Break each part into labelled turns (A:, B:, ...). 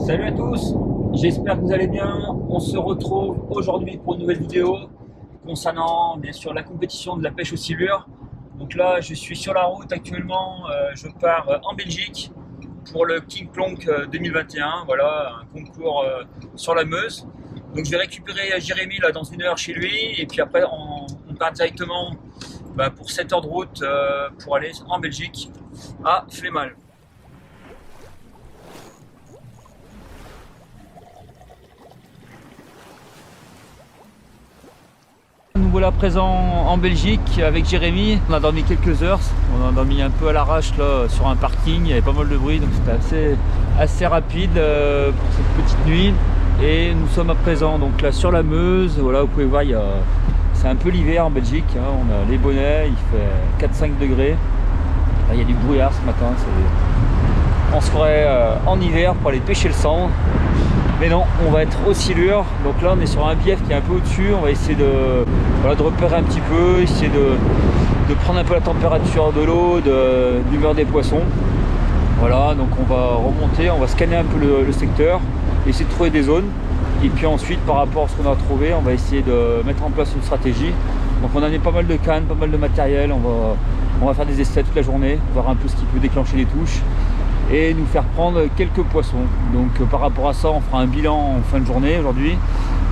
A: Salut à tous, j'espère que vous allez bien. On se retrouve aujourd'hui pour une nouvelle vidéo concernant bien sûr la compétition de la pêche aux silures. Donc là je suis sur la route actuellement, je pars en Belgique pour le King Plonk 2021, voilà un concours sur la Meuse. Donc je vais récupérer Jérémy là dans 1 heure chez lui et puis après on part directement pour 7 heures de route pour aller en Belgique à Flémal. Nous voilà présents en Belgique avec Jérémy. On a dormi quelques heures, on a dormi un peu à l'arrache là sur un parking, il y avait pas mal de bruit donc c'était assez rapide pour cette petite nuit. Et nous sommes à présent donc là sur la Meuse. Voilà, vous pouvez voir, c'est un peu l'hiver en Belgique, hein. On a les bonnets, il fait 4-5 degrés. Là, il y a du brouillard ce matin, on se ferait en hiver pour aller pêcher le sang. Mais non, on va être aux silures. Donc là on est sur un bief qui est un peu au-dessus. On va essayer de repérer un petit peu, essayer de prendre un peu la température de l'eau, l'humeur des poissons. Voilà, donc on va remonter, on va scanner un peu le secteur, essayer de trouver des zones. Et puis ensuite par rapport à ce qu'on a trouvé, on va essayer de mettre en place une stratégie. Donc on a mis pas mal de cannes, pas mal de matériel, on va faire des essais toute la journée, voir un peu ce qui peut déclencher les touches et nous faire prendre quelques poissons. Donc par rapport à ça, on fera un bilan en fin de journée aujourd'hui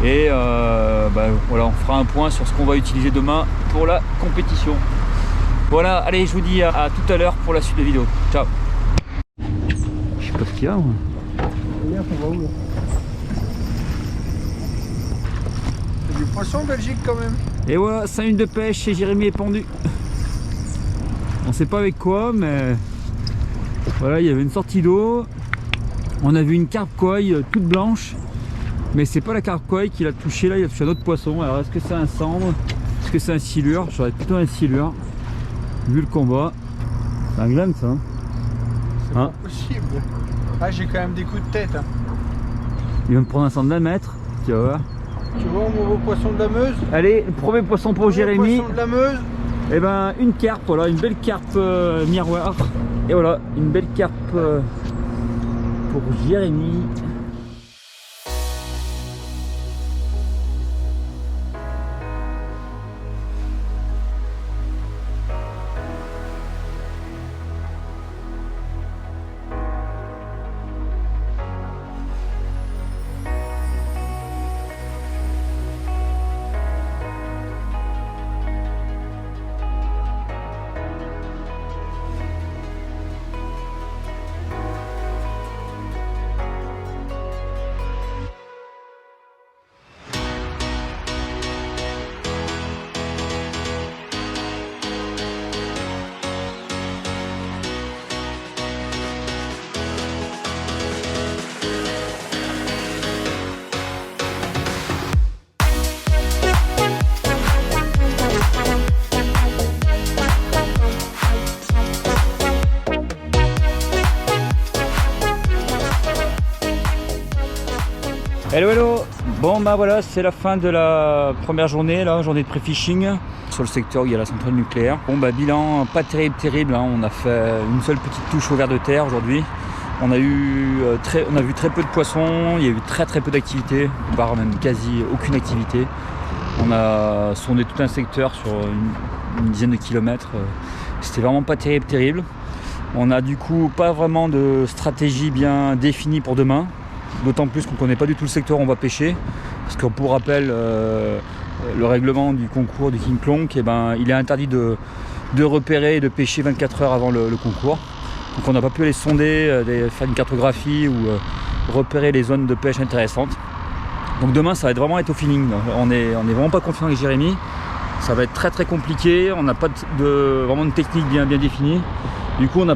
A: et voilà, on fera un point sur ce qu'on va utiliser demain pour la compétition. Voilà, allez, je vous dis à tout à l'heure pour la suite de vidéo. Ciao. Je sais pas ce qu'il y a.
B: On va où là? Il y a du poisson en Belgique quand même.
A: Et voilà, 5 minutes de pêche et Jérémy est pendu. On sait pas avec quoi, mais voilà, il y avait une sortie d'eau. On a vu une carpe koi toute blanche, mais c'est pas la carpe koi qui l'a touché là, il a touché un autre poisson. Alors est-ce que c'est un cendre? Est-ce que c'est un silure? J'aurais plutôt un silure, vu le combat. C'est un gland ça, hein?
B: C'est pas possible. Ah, j'ai quand même des coups de tête, hein.
A: Il va me prendre un centre d'1 mètre, tu vas voir.
B: Tu vois mon beau poisson de la Meuse?
A: Allez, le premier poisson pour Jérémy.
B: Poisson de la Meuse.
A: Et ben une carpe, voilà, une belle carpe miroir. Et voilà, une belle carpe pour Jérémy. Hello hello. Bon bah voilà, c'est la fin de la première journée, là, journée de pré-fishing sur le secteur où il y a la centrale nucléaire. Bon bah bilan pas terrible, hein. On a fait une seule petite touche au ver de terre aujourd'hui. On a vu très peu de poissons, il y a eu très peu d'activité, voire même quasi aucune activité. On a sondé tout un secteur sur une dizaine de kilomètres. C'était vraiment pas terrible. On a du coup pas vraiment de stratégie bien définie pour demain. D'autant plus qu'on ne connaît pas du tout le secteur où on va pêcher. Parce que pour rappel, le règlement du concours du King Plonk, il est interdit de repérer et de pêcher 24 heures avant le concours. Donc on n'a pas pu aller sonder, faire une cartographie ou repérer les zones de pêche intéressantes. Donc demain ça va vraiment être au feeling. On est vraiment pas confiant avec Jérémy. Ça va être très compliqué. On n'a pas vraiment de technique bien définie. Du coup on a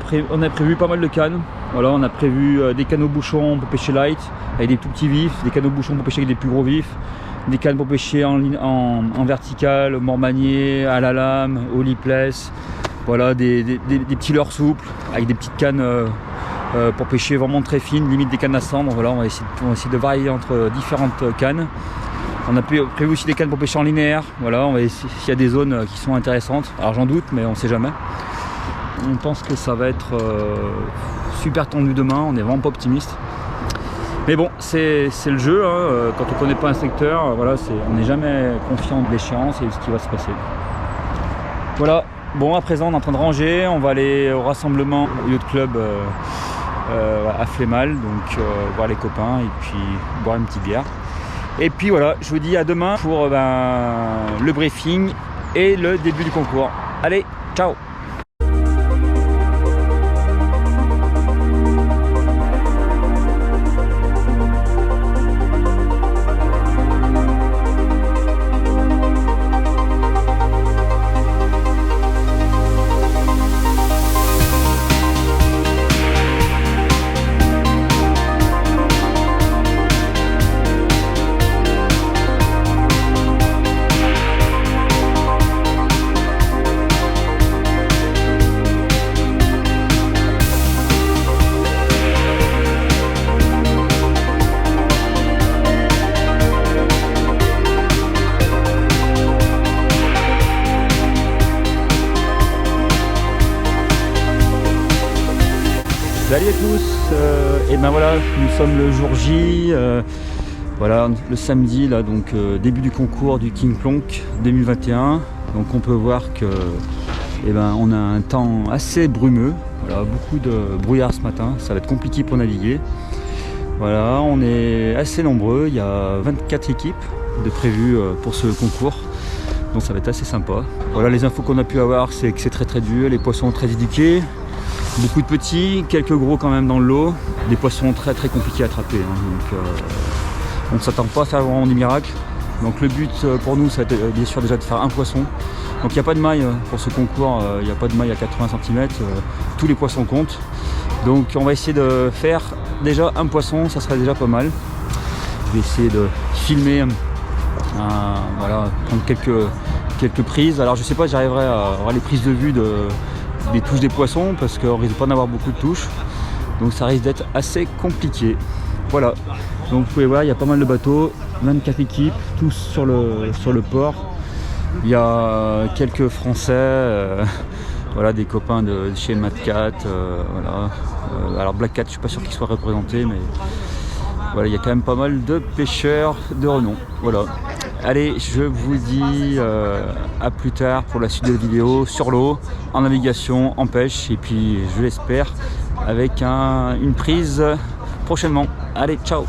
A: prévu pas mal de cannes. Voilà, on a prévu des canaux bouchons pour pêcher light avec des tout petits vifs, des canaux bouchons pour pêcher avec des plus gros vifs, des cannes pour pêcher en vertical, mormanier, à la lame, au lipless. Voilà, des petits leurres souples avec des petites cannes pour pêcher vraiment très fines, limite des cannes à cendre. Voilà, on va essayer de varier entre différentes cannes. On a prévu aussi des cannes pour pêcher en linéaire. Voilà, on va essayer s'il y a des zones qui sont intéressantes. Alors j'en doute, mais on ne sait jamais. On pense que ça va être super tendu demain, on n'est vraiment pas optimiste. Mais bon, c'est le jeu, hein. Quand on ne connaît pas un secteur, voilà, on n'est jamais confiant de l'échéance et de ce qui va se passer. Voilà, bon à présent on est en train de ranger, on va aller au rassemblement au yacht club à Flémal, donc voir les copains et puis boire une petite bière. Et puis voilà, je vous dis à demain pour le briefing et le début du concours. Allez, ciao! Salut à tous, et ben voilà, nous sommes le jour J, voilà, le samedi là, donc début du concours du King Plonk 2021. Donc on peut voir que on a un temps assez brumeux, voilà, beaucoup de brouillard ce matin, ça va être compliqué pour naviguer. Voilà, on est assez nombreux, il y a 24 équipes de prévues pour ce concours. Donc ça va être assez sympa. Voilà, les infos qu'on a pu avoir, c'est que c'est très dur, les poissons très éduqués. Beaucoup de petits, quelques gros quand même dans le lot, des poissons très compliqués à attraper, hein. Donc on ne s'attend pas à faire vraiment des miracles. Donc le but pour nous, ça va être bien sûr déjà de faire un poisson. Donc il n'y a pas de maille pour ce concours, il n'y a pas de maille à 80 cm, tous les poissons comptent. Donc on va essayer de faire déjà un poisson, ça serait déjà pas mal. Je vais essayer de filmer, voilà, prendre quelques prises. Alors je sais pas si j'arriverai à avoir les prises de vue des touches des poissons parce qu'on risque pas d'avoir beaucoup de touches, donc ça risque d'être assez compliqué. Voilà, donc vous pouvez voir, il y a pas mal de bateaux, 24 équipes, tous sur le port. Il y a quelques Français, voilà, des copains de chez Mad Cat, voilà. Alors Black Cat, je suis pas sûr qu'ils soient représentés, mais voilà, il y a quand même pas mal de pêcheurs de renom. Voilà. Allez, je vous dis à plus tard pour la suite de la vidéo sur l'eau, en navigation, en pêche, et puis je l'espère avec une prise prochainement. Allez, ciao!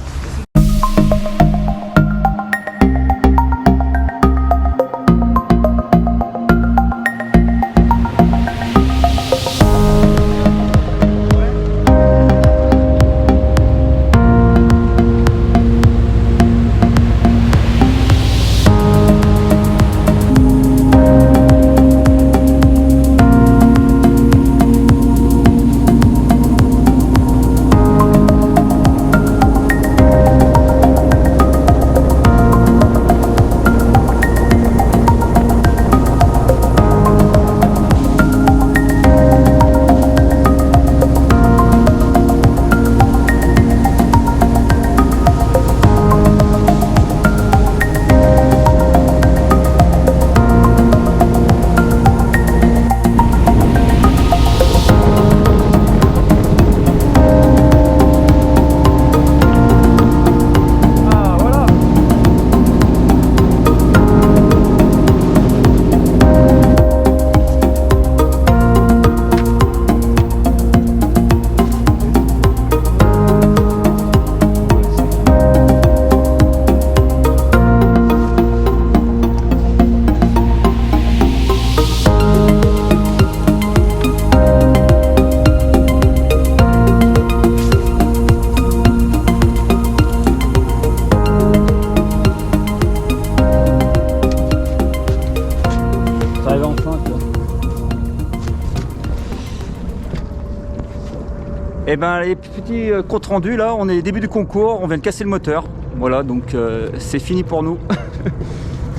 A: Et ben les petits comptes rendus là, on est début du concours, on vient de casser le moteur. Voilà, donc c'est fini pour nous.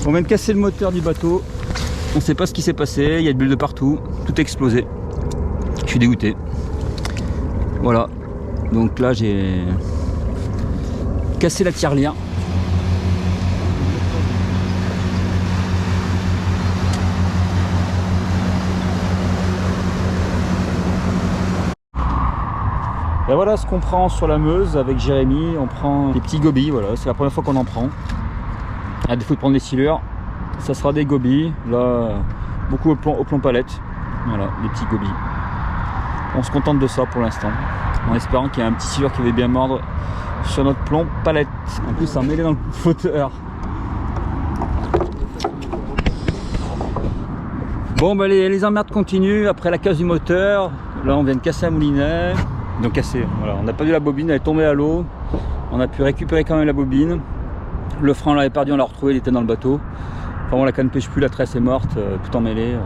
A: On vient de casser le moteur du bateau. On sait pas ce qui s'est passé, il y a des bulles de partout, tout a explosé. Je suis dégoûté. Voilà. Donc là j'ai cassé la tirelire. Et voilà ce qu'on prend sur la Meuse avec Jérémy. On prend des petits gobies, voilà, c'est la première fois qu'on en prend. À défaut de prendre des silures, ça sera des gobies. Là, beaucoup au plomb palette. Voilà, des petits gobies. On se contente de ça pour l'instant, en espérant qu'il y ait un petit silure qui va bien mordre sur notre plomb palette. En plus, ça mêlé dans le flotteur. Bon, bah les emmerdes continuent après la casse du moteur. Là, on vient de casser un moulinet. Donc casser, voilà, on n'a pas vu la bobine, elle est tombée à l'eau. On a pu récupérer quand même la bobine. Le frein, on l'avait perdu, on l'a retrouvé, il était dans le bateau. Enfin bon, la canne pêche plus, la tresse est morte, tout emmêlé.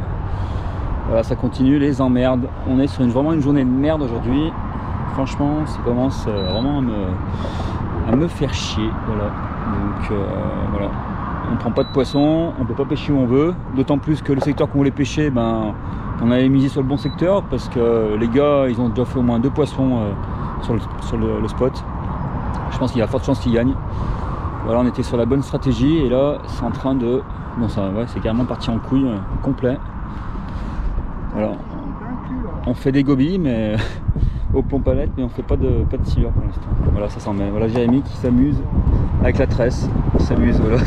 A: Voilà, ça continue, les emmerdes. On est sur vraiment une journée de merde aujourd'hui. Franchement, ça commence vraiment à me faire chier. Voilà. Donc voilà. On ne prend pas de poisson, on ne peut pas pêcher où on veut. D'autant plus que le secteur qu'on voulait pêcher, ben, on avait misé sur le bon secteur parce que les gars, ils ont déjà fait au moins 2 poissons sur le spot. Je pense qu'il y a forte chance qu'ils gagnent. Voilà, on était sur la bonne stratégie et là, c'est en train de... Bon, ça, ouais, c'est carrément parti en couille complet. Voilà. On fait des gobies, mais au plomb palette, mais on fait pas de silure pour l'instant. Voilà, ça s'en met. Voilà Jérémy qui s'amuse avec la tresse. Il s'amuse, voilà.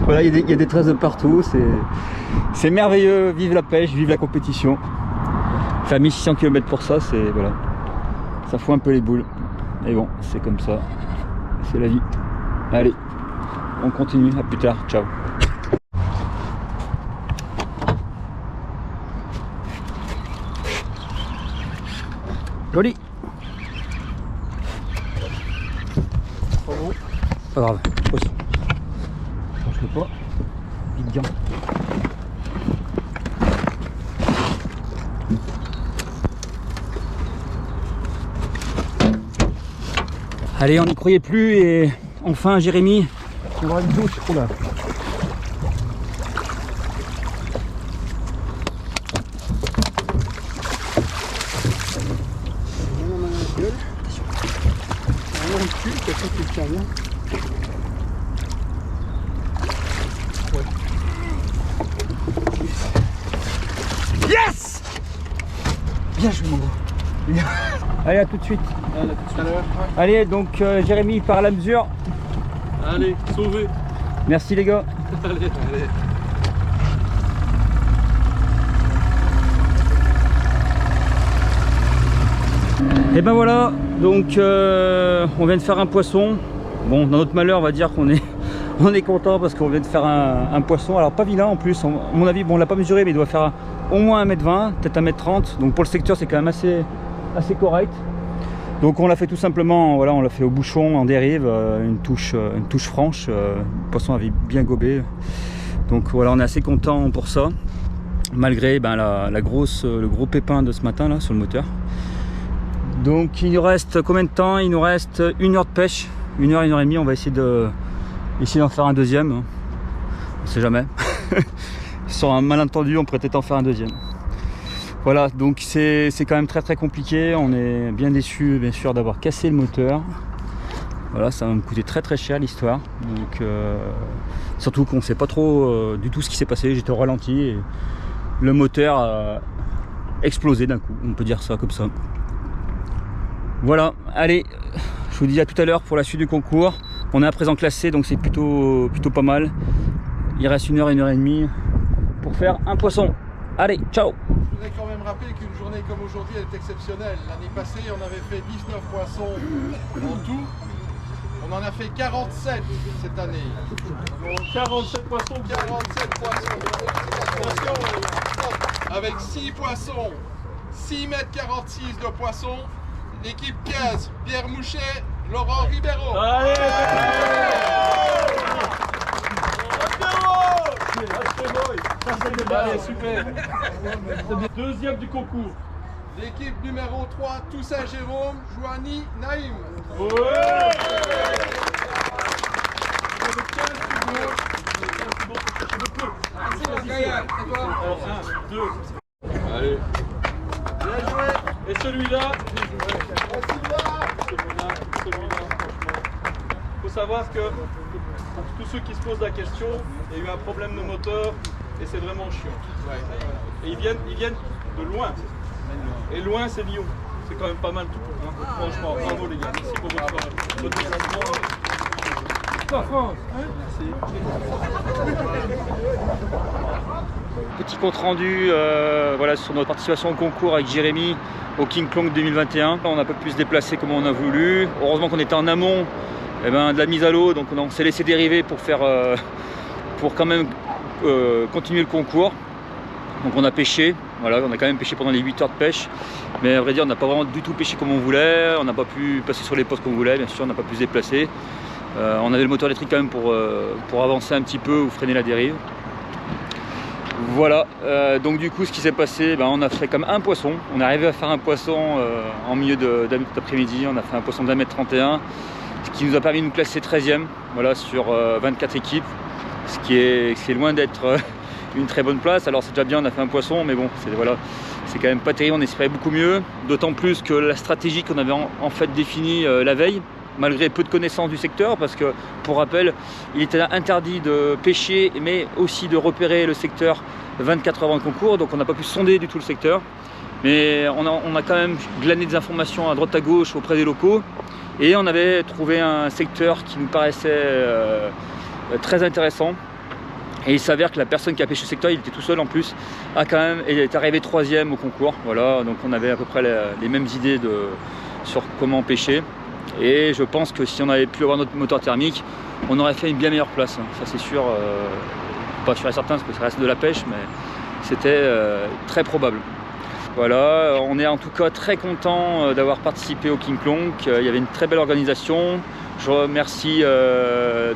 A: Voilà, il y a des tresses de partout. C'est merveilleux. Vive la pêche, vive la compétition. Faire 1600 km pour ça, c'est voilà. Ça fout un peu les boules. Et bon, c'est comme ça. C'est la vie. Allez, on continue. À plus tard. Ciao. Joli. Pas grave, poisson. Change-le pas. Vite gant. Allez, on n'y croyait plus et enfin Jérémy, on va avoir une douche. Oula. Yes! Bien joué mon gros. Allez, à tout de suite.
B: Allez, tout à l'heure.
A: Allez, donc Jérémy part à la mesure.
B: Allez, sauvé.
A: Merci les gars.
B: Allez.
A: Et ben voilà, donc on vient de faire un poisson. Bon, dans notre malheur, on va dire qu'on est, on est content parce qu'on vient de faire un poisson. Alors pas vilain en plus, à mon avis, bon on l'a pas mesuré, mais il doit faire au moins 1m20, peut-être 1m30. Donc pour le secteur, c'est quand même assez correct. Donc on l'a fait tout simplement, voilà, on l'a fait au bouchon en dérive, une touche franche. Le poisson avait bien gobé. Donc voilà, on est assez content pour ça, malgré ben, le gros pépin de ce matin là sur le moteur. Donc il nous reste combien de temps? Il nous reste 1 heure de pêche, 1 heure, 1 heure et demie. On va essayer d'en faire un deuxième. On sait jamais. Sur un malentendu, on pourrait peut-être en faire un deuxième. Voilà, donc c'est quand même très compliqué. On est bien déçus bien sûr d'avoir cassé le moteur. Voilà, ça va me coûter très cher l'histoire. Donc surtout qu'on ne sait pas trop du tout ce qui s'est passé. J'étais au ralenti et le moteur a explosé d'un coup. On peut dire ça comme ça. Voilà, allez, je vous dis à tout à l'heure pour la suite du concours. On est à présent classé, donc c'est plutôt pas mal. Il reste 1 heure, 1 heure et demie pour faire un poisson. Allez, ciao.
C: Je voudrais quand même rappeler qu'une journée comme aujourd'hui, elle est exceptionnelle. L'année passée, on avait fait 19 poissons en tout. On en a fait 47 cette année.
B: Donc 47 poissons.
C: 47 poissons. Attention, avec 6 poissons, 6,46 m de poissons. L'équipe 15, Pierre Mouchet, Laurent Ribeiro.
B: Allez, allez, super. Deuxième du concours.
C: L'équipe numéro 3, Toussaint Jérôme, Joanie Naïm.
B: Ouais. Allez.
C: Bien joué.
B: Et celui-là, il faut savoir que pour tous ceux qui se posent la question, il y a eu un problème de moteur et c'est vraiment chiant. Et ils viennent de loin. Et loin, c'est Lyon. C'est quand même pas mal tout. Hein. Franchement, bravo les gars, merci pour votre déplacement.
C: La France, hein?
A: Petit compte rendu voilà, sur notre participation au concours avec Jérémy au King Kong 2021. On n'a pas pu se déplacer comme on a voulu. Heureusement qu'on était en amont de la mise à l'eau, donc on s'est laissé dériver pour faire pour quand même continuer le concours. Donc on a pêché, voilà, on a quand même pêché pendant les 8 heures de pêche, mais à vrai dire on n'a pas vraiment du tout pêché comme on voulait, on n'a pas pu passer sur les postes comme on voulait, bien sûr on n'a pas pu se déplacer. On avait le moteur électrique quand même pour avancer un petit peu ou freiner la dérive. Voilà, donc du coup ce qui s'est passé, on a fait comme un poisson, on est arrivé à faire un poisson en milieu d'après-midi, on a fait un poisson d'1m31, ce qui nous a permis de nous classer 13e, voilà, sur 24 équipes, ce qui est loin d'être une très bonne place. Alors c'est déjà bien, on a fait un poisson, mais bon, c'est quand même pas terrible, on espérait beaucoup mieux, d'autant plus que la stratégie qu'on avait en fait définie la veille, malgré peu de connaissances du secteur, parce que pour rappel il était interdit de pêcher mais aussi de repérer le secteur 24 heures avant le concours, donc on n'a pas pu sonder du tout le secteur, mais on a quand même glané des informations à droite à gauche auprès des locaux et on avait trouvé un secteur qui nous paraissait très intéressant. Et il s'avère que la personne qui a pêché ce secteur, il était tout seul en plus, est arrivé 3e au concours. Voilà, donc on avait à peu près les mêmes idées sur comment pêcher. Et je pense que si on avait pu avoir notre moteur thermique, on aurait fait une bien meilleure place. Ça c'est sûr, pas sûr et certain parce que ça reste de la pêche, mais c'était très probable. Voilà, on est en tout cas très content d'avoir participé au King Kong. Il y avait une très belle organisation. Je remercie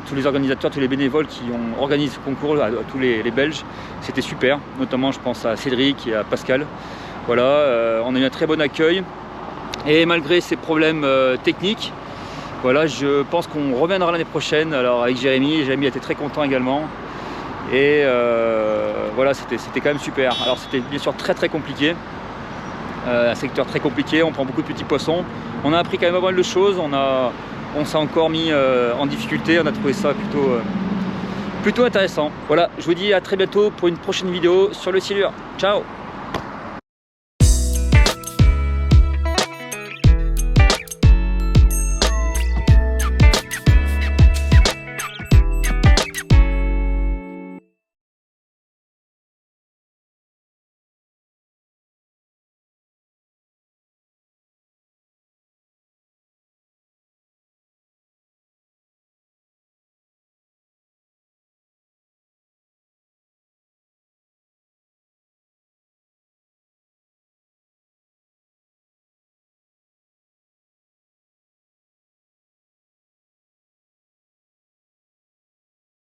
A: tous les organisateurs, tous les bénévoles qui ont organisé ce concours, à tous les Belges. C'était super, notamment je pense à Cédric et à Pascal. Voilà, on a eu un très bon accueil. Et malgré ces problèmes techniques, voilà, je pense qu'on reviendra l'année prochaine. Alors avec Jérémy a été très content également. Et voilà, c'était quand même super. Alors c'était bien sûr très compliqué. Un secteur très compliqué, on prend beaucoup de petits poissons. On a appris quand même pas mal de choses. On s'est encore mis en difficulté, on a trouvé ça plutôt intéressant. Voilà, je vous dis à très bientôt pour une prochaine vidéo sur le silure. Ciao!